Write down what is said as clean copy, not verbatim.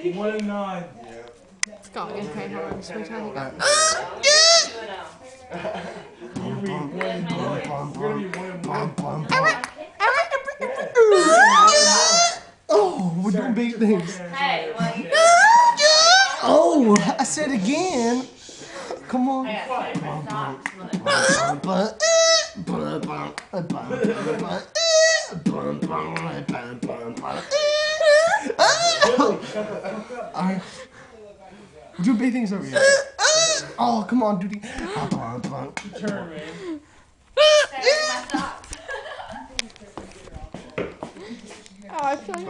1 and 9. Let's go. Okay, hold on. Just wait till I hiccup. You're gonna be 1 and 9. You're gonna be 1 and 9. Oh, we're doing big things. Hey, Oh, I said again. Come on. We're doing big things over here. Oh, come on, dude. Turn, man. Oh, I feel like